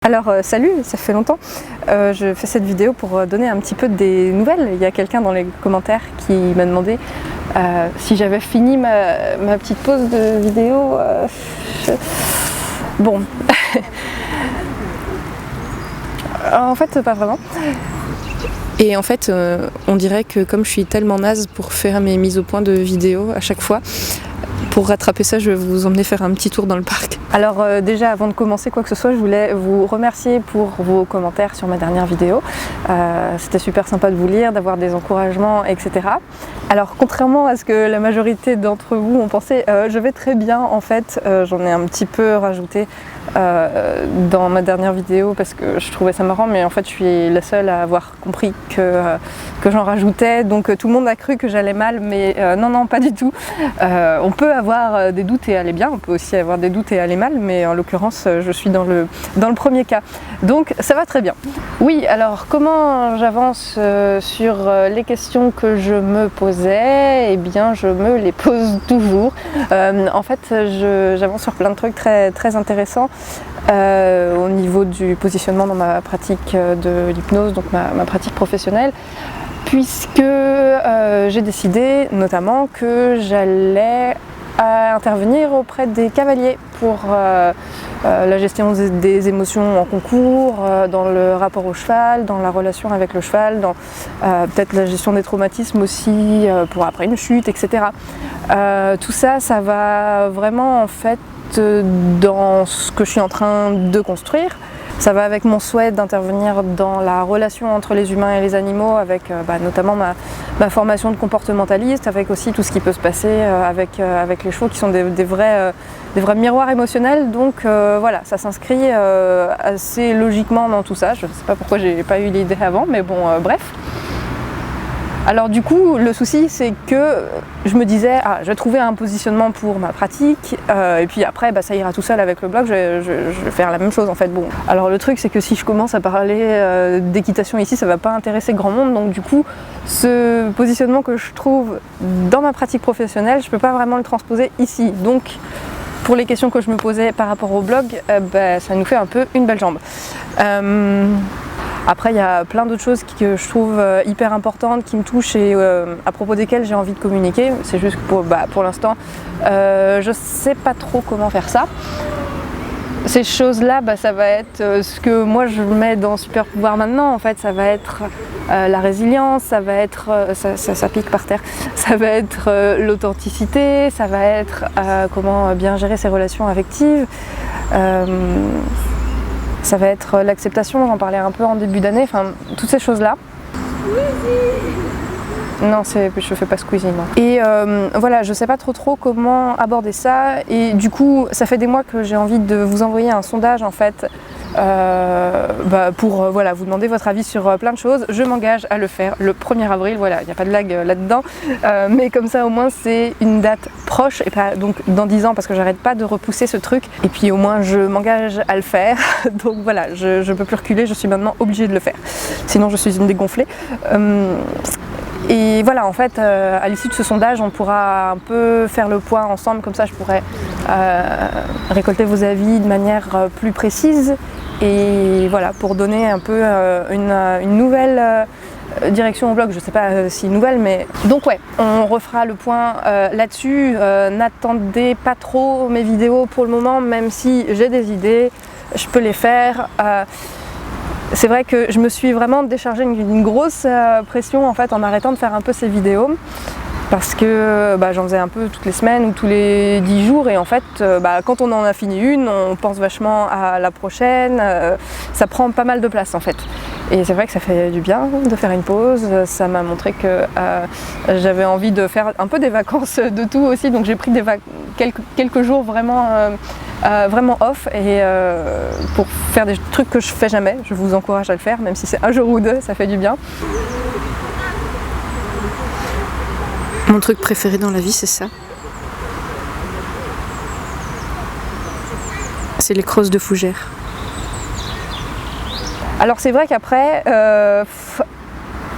Alors salut, ça fait longtemps. Je fais cette vidéo pour donner un petit peu des nouvelles. Il y a quelqu'un dans les commentaires qui m'a demandé si j'avais fini ma petite pause de vidéo. Bon, en fait pas vraiment. Et en fait on dirait que comme je suis tellement naze pour faire mes mises au point de vidéo à chaque fois, pour rattraper ça, je vais vous emmener faire un petit tour dans le parc. Alors déjà, avant de commencer quoi que ce soit, je voulais vous remercier pour vos commentaires sur ma dernière vidéo. C'était super sympa de vous lire, d'avoir des encouragements, etc. Alors contrairement à ce que la majorité d'entre vous ont pensé, je vais très bien en fait. J'en ai un petit peu rajouté dans ma dernière vidéo parce que je trouvais ça marrant, mais en fait je suis la seule à avoir compris que j'en rajoutais. Donc tout le monde a cru que j'allais mal, mais non, pas du tout. On peut avoir des doutes et aller bien, on peut aussi avoir des doutes et aller mal, mais en l'occurrence je suis dans le premier cas, donc ça va très bien. Oui, alors comment j'avance sur les questions que je me posais? Eh bien je me les pose toujours. En fait j'avance sur plein de trucs très intéressants au niveau du positionnement dans ma pratique de l'hypnose, donc ma pratique professionnelle, puisque j'ai décidé notamment que j'allais intervenir auprès des cavaliers pour la gestion des émotions en concours, dans le rapport au cheval, dans la relation avec le cheval, dans peut-être la gestion des traumatismes aussi, pour après une chute, etc. Tout ça, ça va vraiment en fait dans ce que je suis en train de construire. Ça va avec mon souhait d'intervenir dans la relation entre les humains et les animaux, avec notamment ma formation de comportementaliste, avec aussi tout ce qui peut se passer avec les chevaux qui sont des vrais miroirs émotionnels. Donc voilà, ça s'inscrit assez logiquement dans tout ça. Je ne sais pas pourquoi j'ai pas eu l'idée avant, mais bon, bref. Alors du coup, le souci c'est que je me disais, je vais trouver un positionnement pour ma pratique, et puis après ça ira tout seul avec le blog, je vais faire la même chose en fait. Bon, alors le truc c'est que si je commence à parler d'équitation ici, ça va pas intéresser grand monde, donc du coup, ce positionnement que je trouve dans ma pratique professionnelle, je peux pas vraiment le transposer ici. Donc pour les questions que je me posais par rapport au blog, ça nous fait un peu une belle jambe. Après, il y a plein d'autres choses que je trouve hyper importantes, qui me touchent et à propos desquelles j'ai envie de communiquer. C'est juste que pour l'instant, je sais pas trop comment faire ça. Ces choses-là, ça va être ce que moi je mets dans Super Pouvoir maintenant. En fait, ça va être la résilience, ça va être, ça pique par terre, ça va être l'authenticité, ça va être comment bien gérer ses relations affectives. Ça va être l'acceptation, j'en parlais un peu en début d'année, enfin toutes ces choses-là. Non, je fais pas Squeezie, non. Et voilà, je sais pas trop comment aborder ça, et du coup ça fait des mois que j'ai envie de vous envoyer un sondage en fait pour vous demander votre avis sur plein de choses. Je m'engage à le faire le 1er avril, voilà, il n'y a pas de blague là-dedans, mais comme ça au moins c'est une date proche et pas donc dans 10 ans, parce que j'arrête pas de repousser ce truc, et puis au moins je m'engage à le faire. Donc voilà, je peux plus reculer, je suis maintenant obligée de le faire, sinon je suis une dégonflée. Et voilà, en fait, à l'issue de ce sondage, on pourra un peu faire le point ensemble, comme ça je pourrais récolter vos avis de manière plus précise, et voilà, pour donner un peu une nouvelle direction au blog, je sais pas si nouvelle, mais donc ouais, on refera le point là-dessus. N'attendez pas trop mes vidéos pour le moment, même si j'ai des idées, je peux les faire. C'est vrai que je me suis vraiment déchargé une grosse pression en fait en arrêtant de faire un peu ces vidéos, parce que j'en faisais un peu toutes les semaines ou tous les 10 jours, et en fait quand on en a fini une, on pense vachement à la prochaine, ça prend pas mal de place en fait. Et c'est vrai que ça fait du bien de faire une pause, ça m'a montré que j'avais envie de faire un peu des vacances de tout aussi, donc j'ai pris quelques jours vraiment off, et pour faire des trucs que je fais jamais. Je vous encourage à le faire, même si c'est un jour ou deux, ça fait du bien. Mon truc préféré dans la vie, c'est ça. C'est les crosses de fougères. Alors c'est vrai qu'après,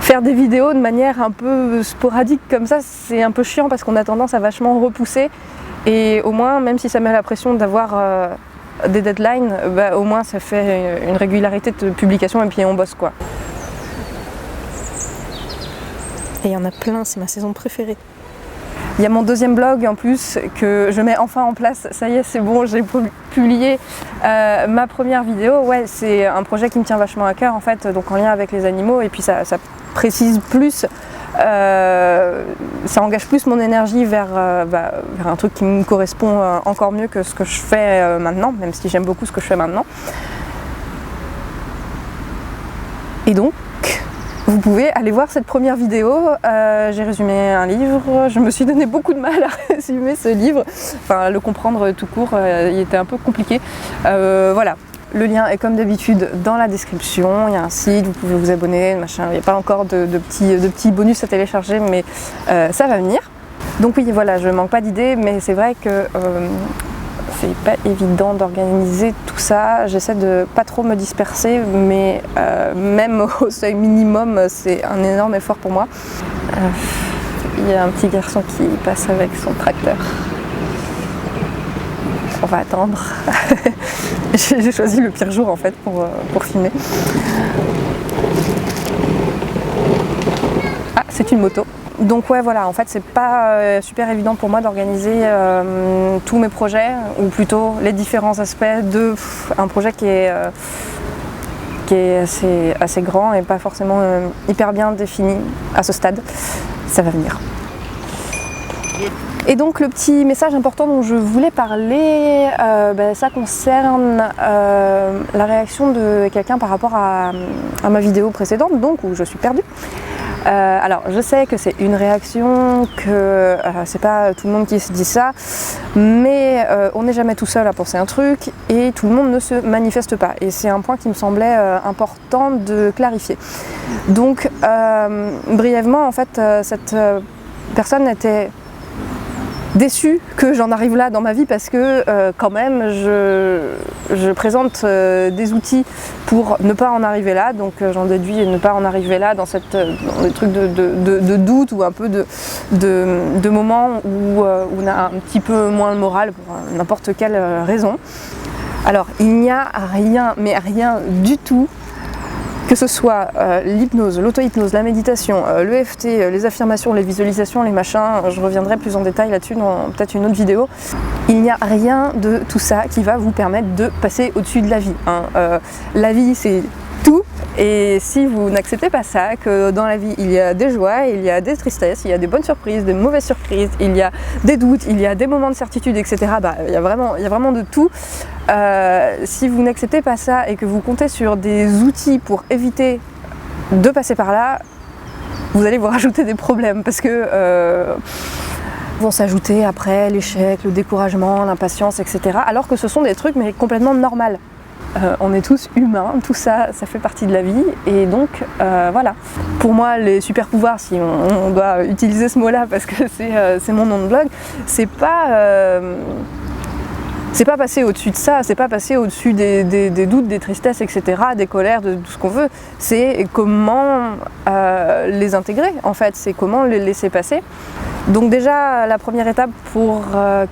faire des vidéos de manière un peu sporadique comme ça, c'est un peu chiant, parce qu'on a tendance à vachement repousser. Et au moins, même si ça met la pression d'avoir des deadlines, au moins ça fait une régularité de publication et puis on bosse quoi. Et il y en a plein, c'est ma saison préférée. Il y a mon deuxième blog en plus que je mets enfin en place, ça y est c'est bon, j'ai publié ma première vidéo. Ouais, c'est un projet qui me tient vachement à cœur en fait, donc en lien avec les animaux et puis ça précise plus, ça engage plus mon énergie vers un truc qui me correspond encore mieux que ce que je fais maintenant, même si j'aime beaucoup ce que je fais maintenant. Et donc, vous pouvez aller voir cette première vidéo, j'ai résumé un livre, je me suis donné beaucoup de mal à résumer ce livre, enfin le comprendre tout court, il était un peu compliqué. Voilà, le lien est comme d'habitude dans la description, il y a un site, vous pouvez vous abonner, machin, il n'y a pas encore de petits bonus à télécharger, mais ça va venir. Donc oui, voilà, je manque pas d'idées, mais c'est vrai que c'est pas évident d'organiser tout ça, j'essaie de pas trop me disperser, mais même au seuil minimum, c'est un énorme effort pour moi. Il y a un petit garçon qui passe avec son tracteur. On va attendre. J'ai choisi le pire jour en fait pour filmer. Ah, c'est une moto. Donc ouais voilà, en fait c'est pas super évident pour moi d'organiser tous mes projets, ou plutôt les différents aspects de un projet qui est assez grand et pas forcément hyper bien défini à ce stade. Ça va venir. Et donc le petit message important dont je voulais parler, ça concerne la réaction de quelqu'un par rapport à ma vidéo précédente, donc où je suis perdue. Alors je sais que c'est une réaction, que c'est pas tout le monde qui se dit ça, mais on n'est jamais tout seul à penser un truc et tout le monde ne se manifeste pas, et c'est un point qui me semblait important de clarifier. Donc brièvement en fait cette personne était déçue que j'en arrive là dans ma vie parce que quand même je présente des outils pour ne pas en arriver là, donc j'en déduis ne pas en arriver là dans les trucs de doute ou un peu de moments où on a un petit peu moins le moral pour n'importe quelle raison. Alors il n'y a rien, mais rien du tout, que ce soit l'hypnose, l'auto-hypnose, la méditation, l'EFT, les affirmations, les visualisations, les machins, je reviendrai plus en détail là-dessus dans peut-être une autre vidéo. Il n'y a rien de tout ça qui va vous permettre de passer au-dessus de la vie. La vie c'est tout, et si vous n'acceptez pas ça, que dans la vie il y a des joies, il y a des tristesses, il y a des bonnes surprises, des mauvaises surprises, il y a des doutes, il y a des moments de certitude, etc. Il y a vraiment de tout. Si vous n'acceptez pas ça et que vous comptez sur des outils pour éviter de passer par là, vous allez vous rajouter des problèmes, parce que vont s'ajouter après l'échec, le découragement, l'impatience, etc. Alors que ce sont des trucs mais complètement normaux. On est tous humains, tout ça, ça fait partie de la vie, et donc voilà. Pour moi, les super pouvoirs, si on doit utiliser ce mot-là parce que c'est mon nom de blog, c'est pas passer au-dessus de ça, c'est pas passer au-dessus des doutes, des tristesses, etc., des colères, de tout ce qu'on veut. C'est comment les intégrer, en fait, c'est comment les laisser passer. Donc déjà, la première étape pour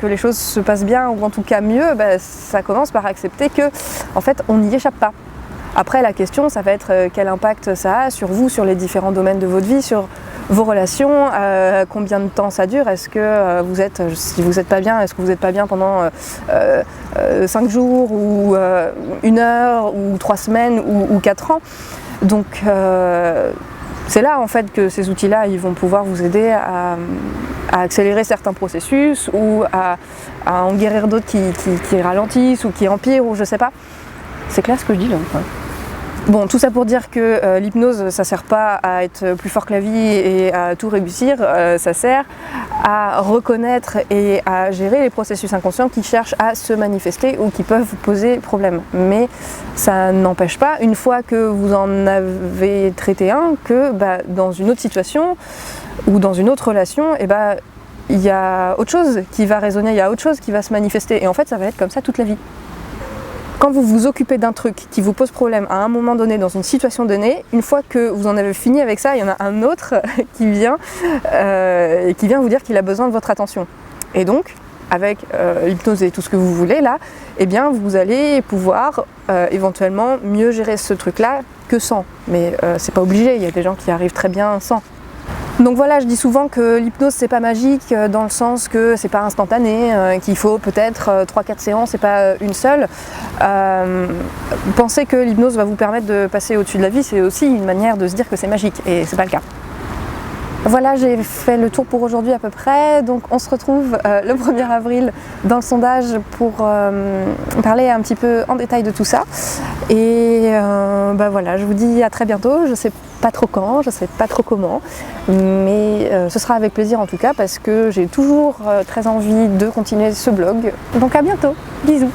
que les choses se passent bien, ou en tout cas mieux, ça commence par accepter que, en fait, on n'y échappe pas. Après, la question, ça va être quel impact ça a sur vous, sur les différents domaines de votre vie, sur vos relations, combien de temps ça dure, est-ce que si vous n'êtes pas bien, est-ce que vous n'êtes pas bien pendant 5 jours, ou 1 heure, ou 3 semaines, ou 4 ans. Donc c'est là en fait que ces outils-là, ils vont pouvoir vous aider à accélérer certains processus, ou à en guérir d'autres qui ralentissent, ou qui empirent, ou je sais pas. C'est clair ce que je dis là. Bon, tout ça pour dire que l'hypnose, ça sert pas à être plus fort que la vie et à tout réussir, ça sert à reconnaître et à gérer les processus inconscients qui cherchent à se manifester ou qui peuvent vous poser problème. Mais ça n'empêche pas, une fois que vous en avez traité un, que dans une autre situation ou dans une autre relation, il y a autre chose qui va résonner, il y a autre chose qui va se manifester, et en fait ça va être comme ça toute la vie. Quand vous vous occupez d'un truc qui vous pose problème à un moment donné, dans une situation donnée, une fois que vous en avez fini avec ça, il y en a un autre qui vient vous dire qu'il a besoin de votre attention. Et donc, avec l'hypnose et tout ce que vous voulez là, eh bien vous allez pouvoir éventuellement mieux gérer ce truc-là que sans. Mais c'est pas obligé, il y a des gens qui arrivent très bien sans. Donc voilà, je dis souvent que l'hypnose c'est pas magique dans le sens que c'est pas instantané, qu'il faut peut-être 3-4 séances et pas une seule. Penser que l'hypnose va vous permettre de passer au-dessus de la vie, c'est aussi une manière de se dire que c'est magique, et c'est pas le cas. Voilà, j'ai fait le tour pour aujourd'hui à peu près, donc on se retrouve le 1er avril dans le sondage pour parler un petit peu en détail de tout ça. Et voilà, je vous dis à très bientôt, je sais pas trop quand, je sais pas trop comment, mais ce sera avec plaisir en tout cas parce que j'ai toujours très envie de continuer ce blog. Donc à bientôt, bisous.